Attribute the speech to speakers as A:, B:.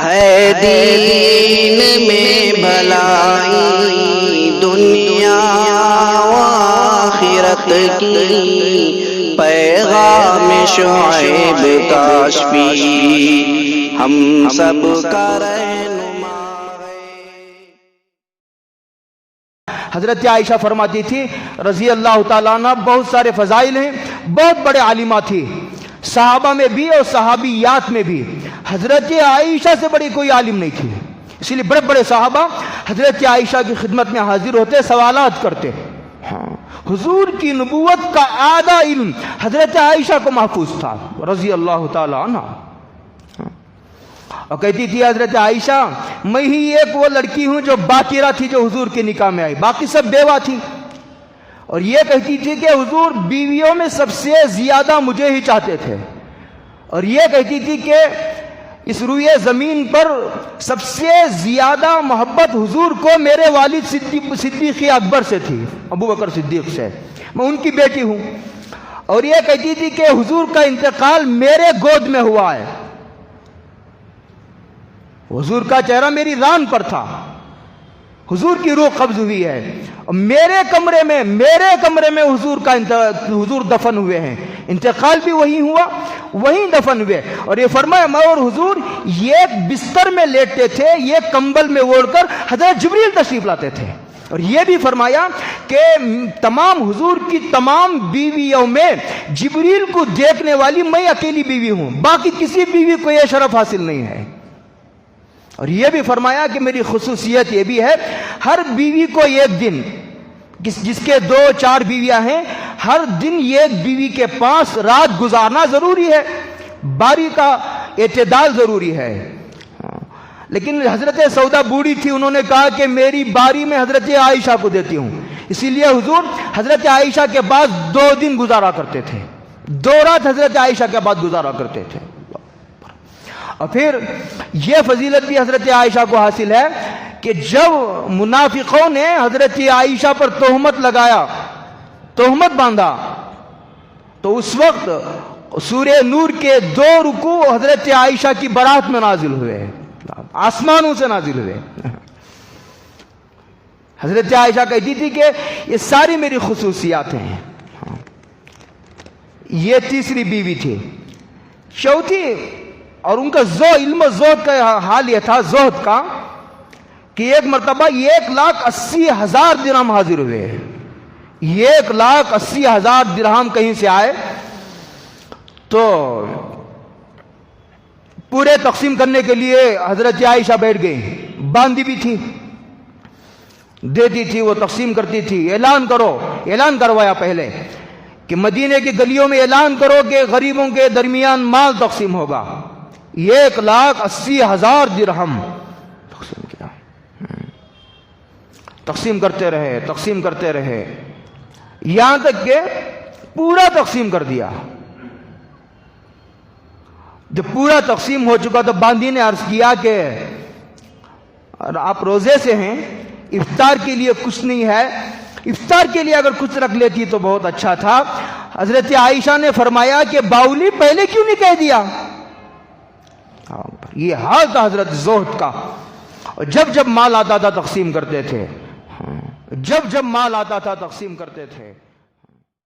A: ہے دین میں بھلائی دنیا و آخرت کی، پیغام شعیب کاشفی ہم سب کا رہنما ہے۔
B: حضرت عائشہ فرماتی تھی رضی اللہ تعالیٰ عنہ، بہت سارے فضائل ہیں، بہت بڑے عالمہ تھی، صحابہ میں بھی اور صحابیات میں بھی حضرت عائشہ سے بڑی کوئی عالم نہیں تھی۔ اسی لیے بڑے بڑے صحابہ حضرت عائشہ کی خدمت میں حاضر ہوتے، سوالات کرتے۔ حضور کی نبوت کا آدھا علم حضرت عائشہ کو محفوظ تھا رضی اللہ تعالی عنہ۔ اور کہتی تھی حضرت عائشہ، میں ہی ایک وہ لڑکی ہوں جو باکرہ تھی، جو حضور کے نکاح میں آئی، باقی سب بیوہ تھی۔ اور یہ کہتی تھی کہ حضور بیویوں میں سب سے زیادہ مجھے ہی چاہتے تھے، اور یہ کہتی تھی کہ اس روئے زمین پر سب سے زیادہ محبت حضور کو میرے والد صدیق اکبر سے تھی، ابو بکر صدیق سے، میں ان کی بیٹی ہوں۔ اور یہ کہتی تھی کہ حضور کا انتقال میرے گود میں ہوا ہے، حضور کا چہرہ میری ران پر تھا، حضور کی روح قبض ہوئی ہے، میرے کمرے میں حضور دفن ہوئے ہیں، انتقال بھی وہی ہوا، وہیں دفن ہوئے۔ اور یہ فرمایا میں اور حضور ایک بستر میں لیٹتے تھے، یہ کمبل میں اوڑھ کر حضرت جبریل تشریف لاتے تھے۔ اور یہ بھی فرمایا کہ تمام حضور کی تمام بیویوں میں جبریل کو دیکھنے والی میں اکیلی بیوی ہوں، باقی کسی بیوی کو یہ شرف حاصل نہیں ہے۔ اور یہ بھی فرمایا کہ میری خصوصیت یہ بھی ہے، ہر بیوی کو ایک دن، جس کے 2-4 بیویاں ہیں، ہر دن ایک بیوی کے پاس رات گزارنا ضروری ہے، باری کا اعتدال ضروری ہے۔ لیکن حضرت سودا بوڑھی تھی، انہوں نے کہا کہ میری باری میں حضرت عائشہ کو دیتی ہوں، اسی لیے حضور حضرت عائشہ کے پاس 2 دن گزارا کرتے تھے، 2 رات حضرت عائشہ کے بعد گزارا کرتے تھے۔ اور پھر یہ فضیلت بھی حضرت عائشہ کو حاصل ہے کہ جب منافقوں نے حضرت عائشہ پر تہمت لگایا، تہمت باندھا، تو اس وقت سورہ نور کے 2 رکوع حضرت عائشہ کی برات میں نازل ہوئے، آسمانوں سے نازل ہوئے۔ حضرت عائشہ کہتی تھی کہ یہ ساری میری خصوصیات ہیں۔ یہ تیسری بیوی تھی۔ چوتھی، اور ان کا علم و زہد کا حال یہ تھا، زہد کا، کہ ایک مرتبہ 1,80,000 درہم حاضر ہوئے، 1,80,000 درہم کہیں سے آئے، تو پورے تقسیم کرنے کے لیے حضرت عائشہ بیٹھ گئی، باندھی بھی تھی، دیتی تھی، وہ تقسیم کرتی تھی۔ اعلان کرو، اعلان کروایا پہلے کہ مدینے کی گلیوں میں اعلان کرو کہ غریبوں کے درمیان مال تقسیم ہوگا۔ 1,80,000 درہم تقسیم کیا، تقسیم کرتے رہے یہاں تک کہ پورا تقسیم کر دیا۔ جب پورا تقسیم ہو چکا تو باندھی نے عرض کیا کہ آپ روزے سے ہیں، افطار کے لیے کچھ نہیں ہے، افطار کے لیے اگر کچھ رکھ لیتی تو بہت اچھا تھا۔ حضرت عائشہ نے فرمایا کہ باؤلی پہلے کیوں نہیں کہہ دیا؟ یہ حال تھا حضرت زہد کا۔ اور جب مال آتا تھا تقسیم کرتے تھے، جب مال آتا تھا تقسیم کرتے تھے۔